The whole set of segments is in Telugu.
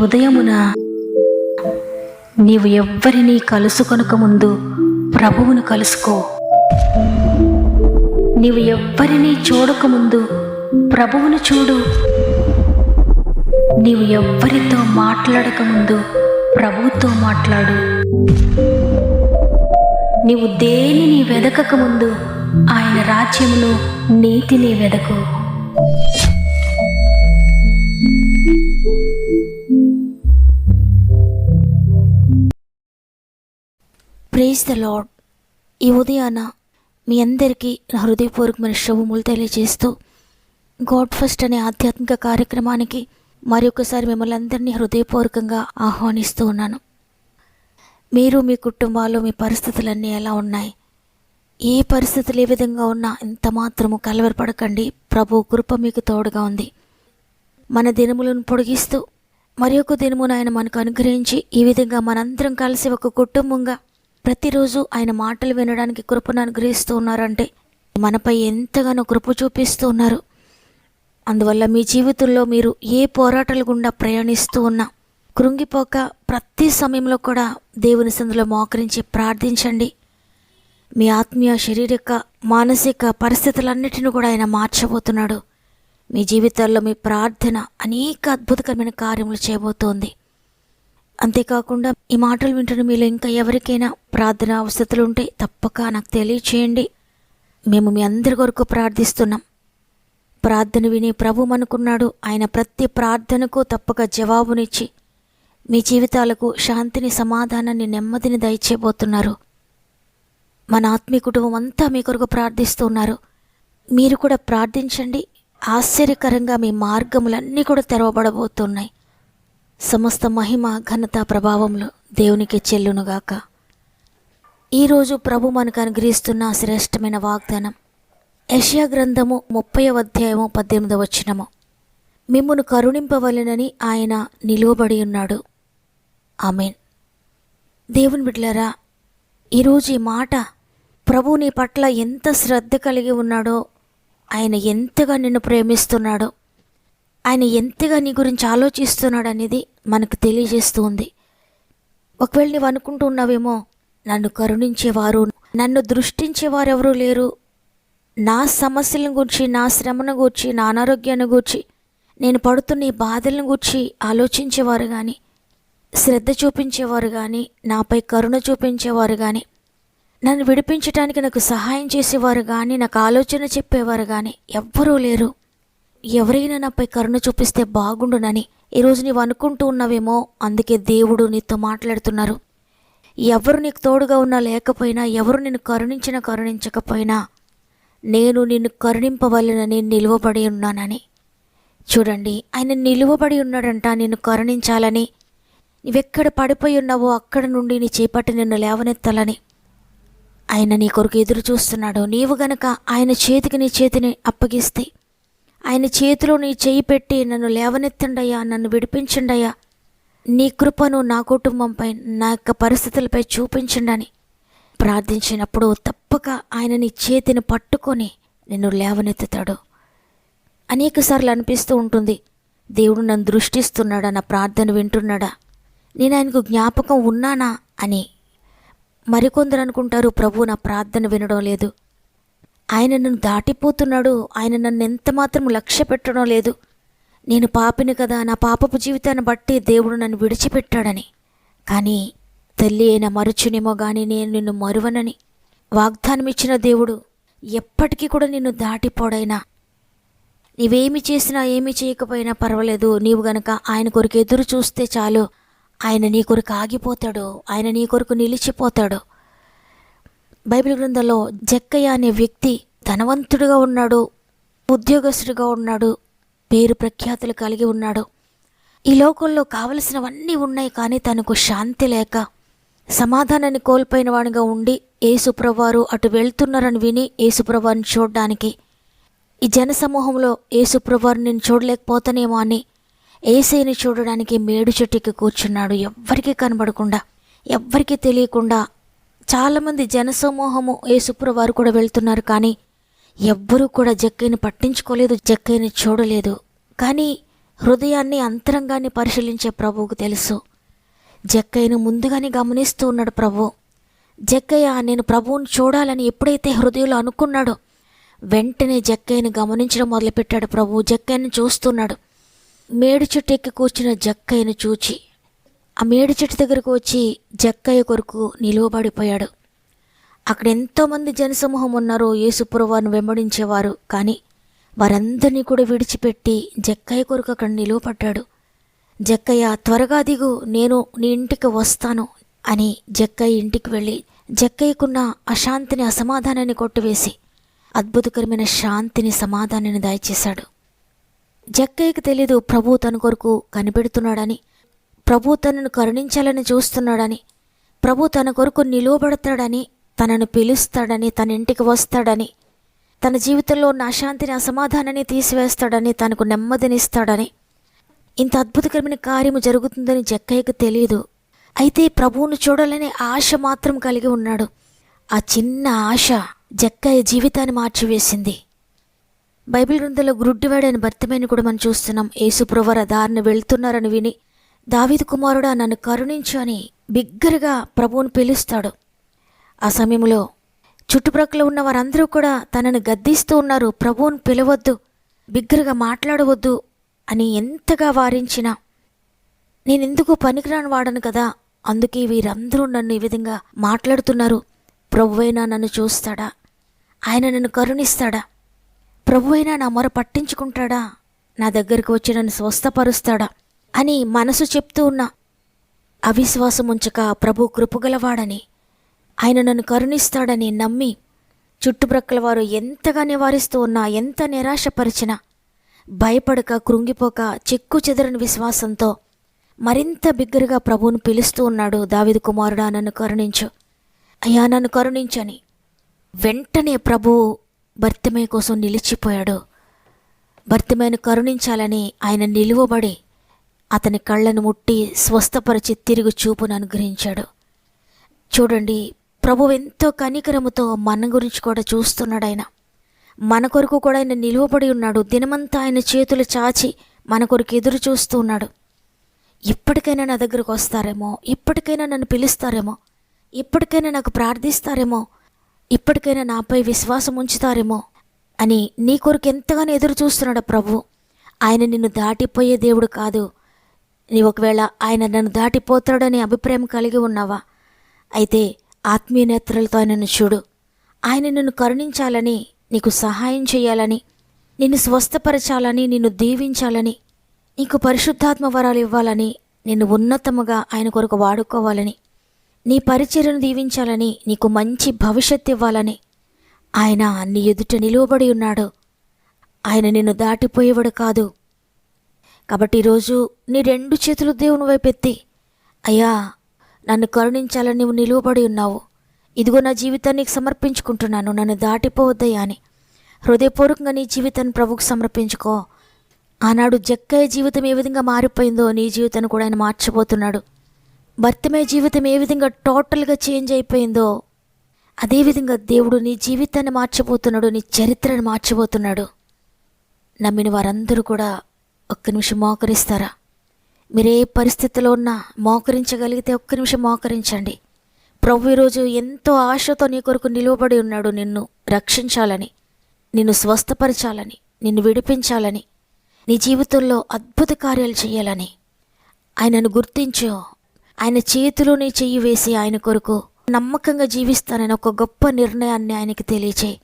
ఉదయమున నీవు ఎవ్వరినీ కలుసుకొనక ముందు ప్రభువును కలుసుకో. నీవు ఎవ్వరినీ చూడకముందు ప్రభువును చూడు. నీవు ఎవ్వరితో మాట్లాడకముందు ప్రభువుతో మాట్లాడు. నీవు దేనిని వెదకకముందు ఆయన రాజ్యమును నీతిని వెదకు. Praise the lord. ఈ ఉదయాన మీ అందరికీ నా హృదయపూర్వకమైన శుభములు తెలియజేస్తూ గాడ్ ఫస్ట్ అనే ఆధ్యాత్మిక కార్యక్రమానికి మరొకసారి మిమ్మల్ని అందరినీ హృదయపూర్వకంగా ఆహ్వానిస్తూ ఉన్నాను. మీరు మీ కుటుంబాలు మీ పరిస్థితులన్నీ ఎలా ఉన్నాయి? ఏ పరిస్థితులు ఏ విధంగా ఉన్నా ఎంత మాత్రము కలవరపడకండి. ప్రభు కృప మీకు తోడుగా ఉంది. మన దినములను పొడిగిస్తూ మరి ఒక దినమును ఆయన మనకు అనుగ్రహించి ఈ విధంగా మనందరం కలిసి ఒక కుటుంబంగా ప్రతిరోజు ఆయన మాటలు వినడానికి కృపను అనుగ్రహిస్తూ ఉన్నారంటే మనపై ఎంతగానో కృప చూపిస్తూ ఉన్నారు. అందువల్ల మీ జీవితంలో మీరు ఏ పోరాటాల గుండా ప్రయాణిస్తూ ఉన్నా కృంగిపోక ప్రతి సమయంలో కూడా దేవుని సన్నిధిలో మోకరించి ప్రార్థించండి. మీ ఆత్మీయ శారీరక మానసిక పరిస్థితులన్నిటిని కూడా ఆయన మార్చబోతున్నాడు. మీ జీవితాల్లో మీ ప్రార్థన అనేక అద్భుతకరమైన కార్యములు చేయబోతోంది. అంతేకాకుండా ఈ మాటలు వింటున్న మీలో ఇంకా ఎవరికైనా ప్రార్థన అవసరతలు ఉంటే తప్పక నాకు తెలియచేయండి. మేము మీ అందరి కొరకు ప్రార్థిస్తున్నాం. ప్రార్థన విని ప్రభు అనుకున్నాడు. ఆయన ప్రతి ప్రార్థనకు తప్పక జవాబునిచ్చి మీ జీవితాలకు శాంతిని, సమాధానాన్ని, నెమ్మదిని దయచేయబోతున్నారు. మన ఆత్మీయ కుటుంబం అంతా మీ కొరకు ప్రార్థిస్తున్నారు. మీరు కూడా ప్రార్థించండి. ఆశ్చర్యకరంగా మీ మార్గములన్నీ కూడా తెరవబడబోతున్నాయి. సమస్త మహిమ, ఘనత, ప్రభావములు దేవునికి చెల్లునుగాక. ఈరోజు ప్రభు మనకు అనుగ్రహిస్తున్న శ్రేష్టమైన వాగ్దానం యెషయా గ్రంథము 30వ అధ్యాయము 18వ వచనము. మిమ్మును కరుణింపవలెనని ఆయన నిలువబడి ఉన్నాడు. ఆమేన్. దేవుని బిడ్డలారా, ఈరోజు ఈ మాట ప్రభు నీ పట్ల ఎంత శ్రద్ధ కలిగి ఉన్నాడో, ఆయన ఎంతగా నిన్ను ప్రేమిస్తున్నాడో, ఆయన ఎంతగా నీ గురించి ఆలోచిస్తున్నాడు అనేది మనకు తెలియజేస్తూ ఉంది. ఒకవేళ నీవు అనుకుంటూ ఉన్నావేమో, నన్ను కరుణించేవారు, నన్ను దృష్టించేవారు ఎవరూ లేరు, నా సమస్యలను గురించి, నా శ్రమను గూర్చి, నా అనారోగ్యాన్ని గూర్చి, నేను పడుతున్న ఈ బాధలను గూర్చి ఆలోచించేవారు కానీ, శ్రద్ధ చూపించేవారు కానీ, నాపై కరుణ చూపించేవారు కానీ, నన్ను విడిపించడానికి నాకు సహాయం చేసేవారు కానీ, నాకు ఆలోచన చెప్పేవారు కానీ ఎవ్వరూ లేరు. ఎవరైనా నాపై కరుణ చూపిస్తే బాగుండునని ఈరోజు నీవు అనుకుంటూ ఉన్నావేమో. అందుకే దేవుడు నీతో మాట్లాడుతున్నారు. ఎవరు నీకు తోడుగా ఉన్నా లేకపోయినా, ఎవరు నిన్ను కరుణించినా కరుణించకపోయినా, నేను నిన్ను కరుణింపవలెనని నిలువబడి ఉన్నానని. చూడండి, ఆయన నిలువబడి ఉన్నాడంట నిన్ను కరుణించాలని. నీవెక్కడ పడిపోయి ఉన్నావో అక్కడ నుండి నీ చేపట్టి నిన్ను లేవనెత్తాలని ఆయన నీ కొరకు ఎదురు చూస్తున్నాడు. నీవు గనక ఆయన చేతికి నీ చేతిని అప్పగిస్తే, ఆయన చేతిలో నీ చేయి పెట్టి నన్ను లేవనెత్తండయ్యా, నన్ను విడిపించండయ్యా, నీ కృపను నా కుటుంబంపై, నా యొక్క పరిస్థితులపై చూపించండి అని ప్రార్థించినప్పుడు తప్పక ఆయన నీ చేతిని పట్టుకొని నిన్ను లేవనెత్తుతాడు. అనేకసార్లు అనిపిస్తూ ఉంటుంది, దేవుడు నన్ను దృష్టిస్తున్నాడా, నా ప్రార్థన వింటున్నాడా, నేను ఆయనకు జ్ఞాపకం ఉన్నానా అని. మరికొందరు అనుకుంటారు, ప్రభు నా ప్రార్థన వినడం లేదు, ఆయన నన్ను దాటిపోతున్నాడు, ఆయన నన్ను ఎంత మాత్రం లక్ష్య పెట్టడం లేదు, నేను పాపిని కదా, నా పాపపు జీవితాన్ని బట్టి దేవుడు నన్ను విడిచిపెట్టాడని. కానీ తల్లి అయిన మరుచునేమో కానీ నేను నిన్ను మరువనని వాగ్దానం ఇచ్చిన దేవుడు ఎప్పటికీ కూడా నిన్ను దాటిపోడైనా. నీవేమి చేసినా ఏమి చేయకపోయినా పర్వాలేదు, నీవు గనక ఆయన కొరకు ఎదురు చూస్తే చాలు, ఆయన నీ కొరకు ఆగిపోతాడు, ఆయన నీ కొరకు నిలిచిపోతాడు. బైబిల్ గ్రంథంలో జక్కయ్య అనే వ్యక్తి ధనవంతుడిగా ఉన్నాడు, ఉద్యోగస్తుడిగా ఉన్నాడు, పేరు ప్రఖ్యాతులు కలిగి ఉన్నాడు. ఈ లోకంలో కావలసినవన్నీ ఉన్నాయి, కానీ తనకు శాంతి లేక సమాధానాన్ని కోల్పోయిన వాడిగా ఉండి యేసుప్రభువారు అటు వెళ్తున్నారని విని యేసుప్రభువారిని చూడడానికి, ఈ జనసమూహంలో యేసుప్రభువారిని నేను చూడలేకపోతానేమో అని యేసయ్యని చూడడానికి మేడు చెట్టుకి కూర్చున్నాడు. ఎవ్వరికీ కనబడకుండా, ఎవ్వరికీ తెలియకుండా. చాలామంది జనసమూహము యేసుప్రభువారు కూడా వెళ్తున్నారు, కానీ ఎవ్వరూ కూడా జక్కయ్యని పట్టించుకోలేదు, జక్కయ్యని చూడలేదు. కానీ హృదయాన్ని అంతరంగాన్ని పరిశీలించే ప్రభువుకు తెలుసు. జక్కయ్యను ముందుగానే గమనిస్తూ ఉన్నాడు ప్రభు. జక్కయ్య నేను ప్రభువుని చూడాలని ఎప్పుడైతే హృదయంలో అనుకున్నాడో వెంటనే జక్కయ్యను గమనించడం మొదలుపెట్టాడు ప్రభు. జక్కయ్యను చూస్తున్నాడు. మేడి చెట్టు ఎక్కి కూర్చున్న జక్కయ్యను చూచి ఆ మేడి చెట్టు దగ్గరకు వచ్చి జక్కయ్య కొరకు నిలువబడిపోయాడు. అక్కడ ఎంతోమంది జనసమూహం ఉన్నారు, యేసుప్రభువును వెంబడించేవారు. కానీ వారందరినీ కూడా విడిచిపెట్టి జక్కయ్య కొరకు అక్కడ నిలువపడ్డాడు. జక్కయ్య త్వరగా దిగు, నేను నీ ఇంటికి వస్తాను అని జక్కయ్య ఇంటికి వెళ్ళి జక్కయ్యకున్న అశాంతిని అసమాధానాన్ని కొట్టివేసి అద్భుతకరమైన శాంతిని సమాధానాన్ని దయచేశాడు. జక్కయ్యకు తెలీదు ప్రభు తన కొరకు కనిపెడుతున్నాడని, ప్రభు తనను కరుణించాలని చూస్తున్నాడని, ప్రభు తన కొరకు నిలువబడతాడని, తనను పిలుస్తాడని, తన ఇంటికి వస్తాడని, తన జీవితంలో ఉన్న అశాంతిని అసమాధానాన్ని తీసివేస్తాడని, తనకు నెమ్మదినిస్తాడని, ఇంత అద్భుతకరమైన కార్యము జరుగుతుందని జక్కయ్యకు తెలియదు. అయితే ప్రభువును చూడాలనే ఆశ మాత్రం కలిగి ఉన్నాడు. ఆ చిన్న ఆశ జక్కయ్య జీవితాన్ని మార్చివేసింది. బైబిల్ గ్రంథంలో గుడ్డివాడైన భర్తమేని కూడా మనం చూస్తున్నాం. యేసుప్రభువారు దారిని వెళ్తున్నారని విని దావీదు కుమారుడా నన్ను కరుణించు అని బిగ్గరగా ప్రభువును పిలుస్తాడు. ఆ సమయంలో చుట్టుప్రక్కల ఉన్న వారందరూ కూడా తనను గద్దిస్తూ ఉన్నారు. ప్రభువును పిలవద్దు, బిగ్గరగా మాట్లాడవద్దు అని ఎంతగా వారించినా నేనెందుకు పనికిరాని వాడను కదా, అందుకే వీరందరూ నన్ను ఈ విధంగా మాట్లాడుతున్నారు. ప్రభువైనా నన్ను చూస్తాడా, ఆయన నన్ను కరుణిస్తాడా, ప్రభువైనా నా మొర పట్టించుకుంటాడా, నా దగ్గరికి వచ్చి నన్ను స్వస్థపరుస్తాడా అని మనసు చెప్తూ ఉన్నా అవిశ్వాసం ఉంచక ప్రభు కృపగలవాడని, ఆయన నన్ను కరుణిస్తాడని నమ్మి చుట్టుప్రక్కల వారు ఎంతగా నివారిస్తూ ఉన్నా, ఎంత నిరాశపరిచినా భయపడక కృంగిపోక చెక్కు చెదరని విశ్వాసంతో మరింత బిగ్గరగా ప్రభువును పిలుస్తూ ఉన్నాడు. దావీదు కుమారుడా నన్ను కరుణించు, అయ్యా నన్ను కరుణించని. వెంటనే ప్రభువు భర్తిమయ్య కోసం నిలిచిపోయాడు. భర్తిమయ్యను కరుణించాలని ఆయన నిలువబడి అతని కళ్ళను ముట్టి స్వస్థపరిచి తిరిగి చూపును అనుగ్రహించాడు. చూడండి, ప్రభువు ఎంతో కనికరముతో మన గురించి కూడా చూస్తున్నాడు. ఆయన మన కొరకు కూడా ఆయన నిలువబడి ఉన్నాడు. దినమంతా ఆయన చేతులు చాచి మన కొరకు ఎదురు చూస్తూ ఉన్నాడు. ఇప్పటికైనా నా దగ్గరకు వస్తారేమో, ఇప్పటికైనా నన్ను పిలుస్తారేమో, ఇప్పటికైనా నాకు ప్రార్థిస్తారేమో, ఇప్పటికైనా నాపై విశ్వాసం ఉంచుతారేమో అని నీ కొరకు ఎంతగానో ఎదురు చూస్తున్నాడు ప్రభు. ఆయన నిన్ను దాటిపోయే దేవుడు కాదు. నీ ఒకవేళ ఆయన నన్ను దాటిపోతాడనే అభిప్రాయం కలిగి ఉన్నావా? అయితే ఆత్మీయ నేత్రాలతో ఆయనను చూడు. ఆయన నిన్ను కరుణించాలని, నీకు సహాయం చేయాలని, నిన్ను స్వస్థపరచాలని, నిన్ను దీవించాలని, నీకు పరిశుద్ధాత్మ వరాలు ఇవ్వాలని, నిన్ను ఉన్నతముగా ఆయన కొరకు వాడుకోవాలని, నీ పరిచర్యను దీవించాలని, నీకు మంచి భవిష్యత్తు ఇవ్వాలని ఆయన నీ ఎదుట నిలువబడి ఉన్నాడు. ఆయన నిన్ను దాటిపోయేవాడు కాదు. కాబట్టి ఈరోజు నీ 2 చేతులు దేవుని వైపు ఎత్తి, అయ్యా నన్ను కరుణించాలని నువ్వు నిలువబడి ఉన్నావు, ఇదిగో నా జీవితాన్ని నీకు సమర్పించుకుంటున్నాను, నన్ను దాటిపోవద్దయ్యా అని హృదయపూర్వకంగా నీ జీవితాన్ని ప్రభువుకు సమర్పించుకో. ఆనాడు జక్కయ్య జీవితం ఏ విధంగా మారిపోయిందో నీ జీవితాన్ని కూడా ఆయన మార్చబోతున్నాడు. భర్తమయ్య జీవితం ఏ విధంగా టోటల్గా చేంజ్ అయిపోయిందో అదేవిధంగా దేవుడు నీ జీవితాన్ని మార్చబోతున్నాడు, నీ చరిత్రను మార్చబోతున్నాడు. నమ్మిన వారందరూ కూడా ఒక్క నిమిషం మోకరిస్తారా? మీరే పరిస్థితిలో ఉన్నా మోకరించగలిగితే ఒక్క నిమిషం మోకరించండి. ప్రభు ఈరోజు ఎంతో ఆశతో నీ కొరకు నిలువబడి ఉన్నాడు. నిన్ను రక్షించాలని, నిన్ను స్వస్థపరచాలని, నిన్ను విడిపించాలని, నీ జీవితంలో అద్భుత కార్యాలు చేయాలని. ఆయనను గుర్తించు. ఆయన చేతిలో నీ చెయ్యి వేసి ఆయన కొరకు నమ్మకంగా జీవిస్తానని ఒక గొప్ప నిర్ణయాన్ని ఆయనకి తెలియచేయి.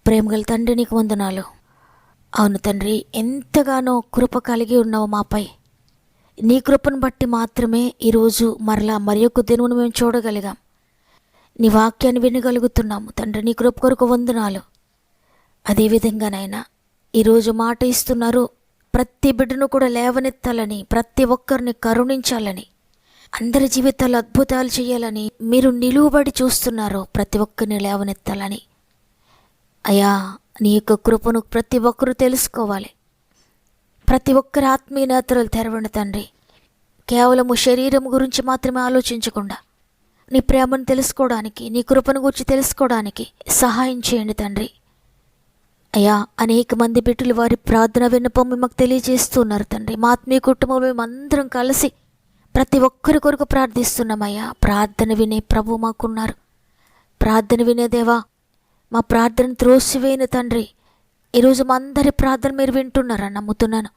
ప్రేమగల తండ్రి నీకు వందనాలు. అవును తండ్రి, ఎంతగానో కృప కలిగి ఉన్నావు మాపై. నీ కృపను బట్టి మాత్రమే ఈరోజు మరలా మరి యొక్క దినమును మేము చూడగలిగాం, నీ వాక్యాన్ని వినగలుగుతున్నాము. తండ్రి నీ కృప కొరకు వందనాలు. అదేవిధంగా నాయనా ఈరోజు మాట ఇస్తున్నారు, ప్రతి బిడ్డను కూడా లేవనెత్తాలని, ప్రతి ఒక్కరిని కరుణించాలని, అందరి జీవితాల్లో అద్భుతాలు చేయాలని మీరు నిలువబడి చూస్తున్నారు. ప్రతి ఒక్కరిని లేవనెత్తాలని అయ్యా నీ యొక్క కృపను ప్రతి ఒక్కరూ తెలుసుకోవాలి. ప్రతి ఒక్కరి ఆత్మీయ నేత్రాలు తెరవండి తండ్రి. కేవలము శరీరం గురించి మాత్రమే ఆలోచించకుండా నీ ప్రేమను తెలుసుకోవడానికి, నీ కృపను గురించి తెలుసుకోవడానికి సహాయం చేయండి తండ్రి. అయ్యా, అనేక మంది బిడ్డలు వారి ప్రార్థన విన్నపం మాకు తెలియజేస్తున్నారు తండ్రి. మా ఆత్మీయ కుటుంబంలో మేమందరం కలిసి ప్రతి ఒక్కరి కొరకు ప్రార్థిస్తున్నామయ్యా. ప్రార్థన వినే ప్రభు మాకున్నారు. ప్రార్థన వినే దేవా, మా ప్రార్థన త్రోసివేయని తండ్రి, ఈరోజు మా అందరి ప్రార్థన మీరు వింటున్నారని నమ్ముతున్నాను.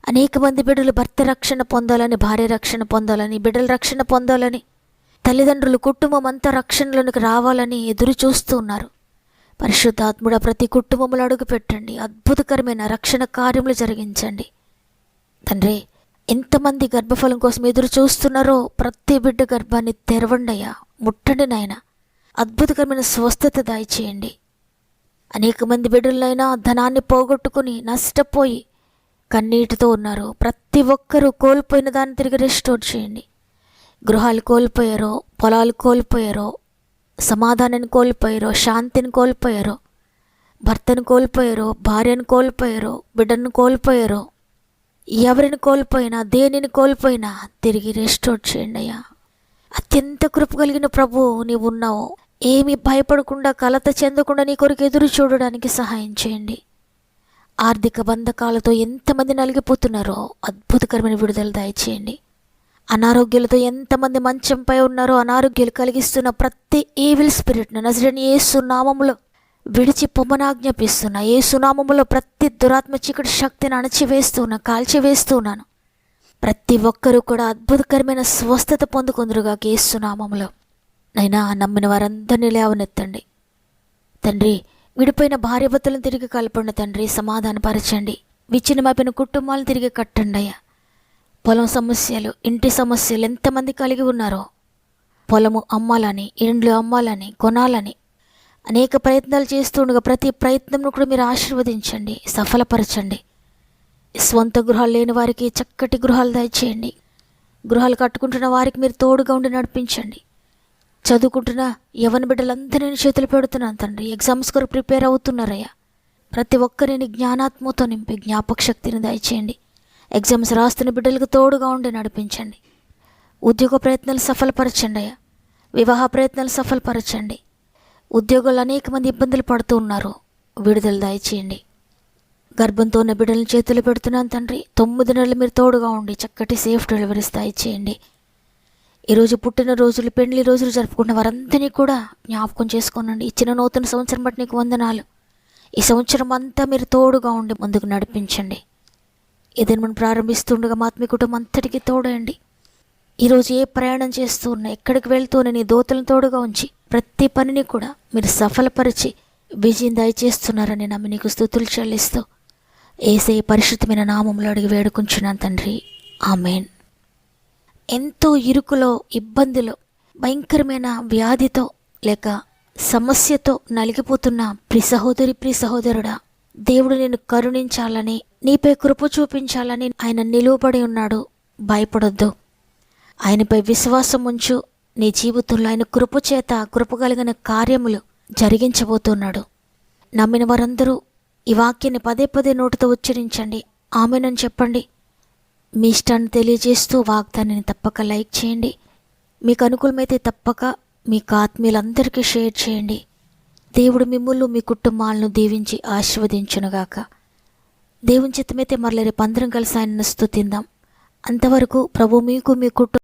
అనేక మంది బిడ్డలు భర్త రక్షణ పొందాలని, భార్య రక్షణ పొందాలని, బిడ్డల రక్షణ పొందాలని, తల్లిదండ్రులు కుటుంబం అంతా రక్షణలోనికి రావాలని ఎదురు చూస్తూ ఉన్నారు. పరిశుద్ధాత్ముడ ప్రతి కుటుంబంలో అడుగు పెట్టండి. అద్భుతకరమైన రక్షణ కార్యములు జరిగించండి తండ్రి. ఎంతమంది గర్భఫలం కోసం ఎదురు చూస్తున్నారో ప్రతి బిడ్డ గర్భాన్ని తెరవండి అయ్యా. ముట్టండి నాయన. అద్భుతకరమైన స్వస్థత దయచేయండి. అనేక మంది బిడ్డలైనా ధనాన్ని పోగొట్టుకుని నష్టపోయి కన్నీటితో ఉన్నారు. ప్రతి ఒక్కరూ కోల్పోయిన దాన్ని తిరిగి రెస్టోర్ చేయండి. గృహాలు కోల్పోయారో, పొలాలు కోల్పోయారో, సమాధానాన్ని కోల్పోయారో, శాంతిని కోల్పోయారో, భర్తను కోల్పోయారో, భార్యను కోల్పోయారో, బిడ్డను కోల్పోయారో, ఎవరిని కోల్పోయినా దేనిని కోల్పోయినా తిరిగి రెస్టోర్ చేయండి అయ్యా. అత్యంత కృప కలిగిన ప్రభువు నీవు ఉన్నావు. ఏమీ భయపడకుండా, కలత చెందకుండా నీ కొరకు ఎదురు చూడడానికి సహాయం చేయండి. ఆర్థిక బంధకాలతో ఎంతమంది నలిగిపోతున్నారో అద్భుతకరమైన విడుదల దయచేయండి. అనారోగ్యాలతో ఎంతమంది మంచంపై ఉన్నారో, అనారోగ్యాలు కలిగిస్తున్న ప్రతి ఈవిల్ స్పిరిట్ను నజరేయుడైన యేసు నామములో విడిచి పొమ్మనాజ్ఞాపిస్తున్నా. యేసు నామములో ప్రతి దురాత్మ చీకటి శక్తిని అణచివేస్తున్నా, కాల్చివేస్తున్నాను. ప్రతి ఒక్కరూ కూడా అద్భుతకరమైన స్వస్థత పొందుకుందరుగా యేసు నామములో. నైనా నమ్మిన వారందరినీ లేవనెత్తండి తండ్రి. విడిపోయిన భార్యాభర్తలను తిరిగి కలపండి తండ్రి. సమాధానపరచండి. విచ్ఛిన్నమైపోయిన కుటుంబాలను తిరిగి కట్టండి అయ్యా. పొలం సమస్యలు, ఇంటి సమస్యలు ఎంతమంది కలిగి ఉన్నారో, పొలము అమ్మాలని, ఇండ్లు అమ్మాలని, కొనాలని అనేక ప్రయత్నాలు చేస్తుండగా ప్రతి ప్రయత్నంను కూడా మీరు ఆశీర్వదించండి, సఫలపరచండి. స్వంత గృహాలు లేని వారికి చక్కటి గృహాలు దయచేయండి. గృహాలు కట్టుకుంటున్న వారికి మీరు తోడుగా ఉండి నడిపించండి. చదువుకుంటున్న యవన బిడ్డలందరినీ చేతులు పెడుతున్నాను తండ్రి. ఎగ్జామ్స్ కొరకు ప్రిపేర్ అవుతున్నారయ్యా. ప్రతి ఒక్కరిని జ్ఞానాత్మతో నింపి జ్ఞాపక శక్తిని దయచేయండి. ఎగ్జామ్స్ రాస్తున్న బిడ్డలకు తోడుగా ఉండి నడిపించండి. ఉద్యోగ ప్రయత్నాలు సఫలపరచండి అయ్యా. వివాహ ప్రయత్నాలు సఫలపరచండి. ఉద్యోగాలు అనేక మంది ఇబ్బందులు పడుతూ ఉన్నారు, విడుదల దయచేయండి. గర్భంతో ఉన్న బిడ్డలను చేతులు పెడుతున్నాను తండ్రి. 9 నెలలు మీరు తోడుగా ఉండి చక్కటి సేఫ్ డెలివరీస్ దయచేయండి. ఈరోజు పుట్టినరోజులు, పెళ్లి రోజులు జరుపుకున్న వారందరినీ కూడా జ్ఞాపకం చేసుకోనండి. ఇచ్చిన నూతన సంవత్సరం బట్టి నీకు వందనాలు. ఈ సంవత్సరం అంతా మీరు తోడుగా ఉండి ముందుకు నడిపించండి. ఏదైనా మనం ప్రారంభిస్తుండగా మా ఆత్మీయ కుటుంబం అంతటికీ తోడండి. ఈరోజు ఏ ప్రయాణం చేస్తూ ఉన్నా, ఎక్కడికి వెళ్తూనే నీ దూతలను తోడుగా ఉంచి ప్రతి పనిని కూడా మీరు సఫలపరిచి విజయం దయచేస్తున్నారని నమ్మి నీకు స్తుతులు చెల్లిస్తూ యేసయ్య పరిశుద్ధమైన నామములో అడిగి వేడుకుంటున్నాను తండ్రి. ఆమేన్. ఎంతో ఇరుకులో, ఇబ్బందిలో, భయంకరమైన వ్యాధితో లేక సమస్యతో నలిగిపోతున్న ప్రియ సహోదరి, ప్రియ సహోదరుడా, దేవుడు నిన్ను కరుణించాలని, నీపై కృప చూపించాలని ఆయన నిలువబడి ఉన్నాడు. భయపడొద్దు. ఆయనపై విశ్వాసం ఉంచు. నీ జీవితంలో ఆయన కృప చేత కృపగలిగిన కార్యములు జరిగించబోతున్నాడు. నమ్మిన వారందరూ ఈ వాక్యాన్ని పదే పదే నోటితో ఉచ్చరించండి. ఆమేనని చెప్పండి. మీ ఇష్టాన్ని తెలియజేస్తూ వాగ్దానాన్ని తప్పక లైక్ చేయండి. మీకు అనుకూలమైతే తప్పక మీకు ఆత్మీయులందరికీ షేర్ చేయండి. దేవుడు మిమ్మల్ని, మీ కుటుంబాలను దీవించి ఆశీర్వదించునుగాక. దేవుని చిత్తమైతే మరల రేపు అందరం కలిసి ఆయనను స్తుతిందాం. అంతవరకు ప్రభు మీకు, మీ కుటుంబం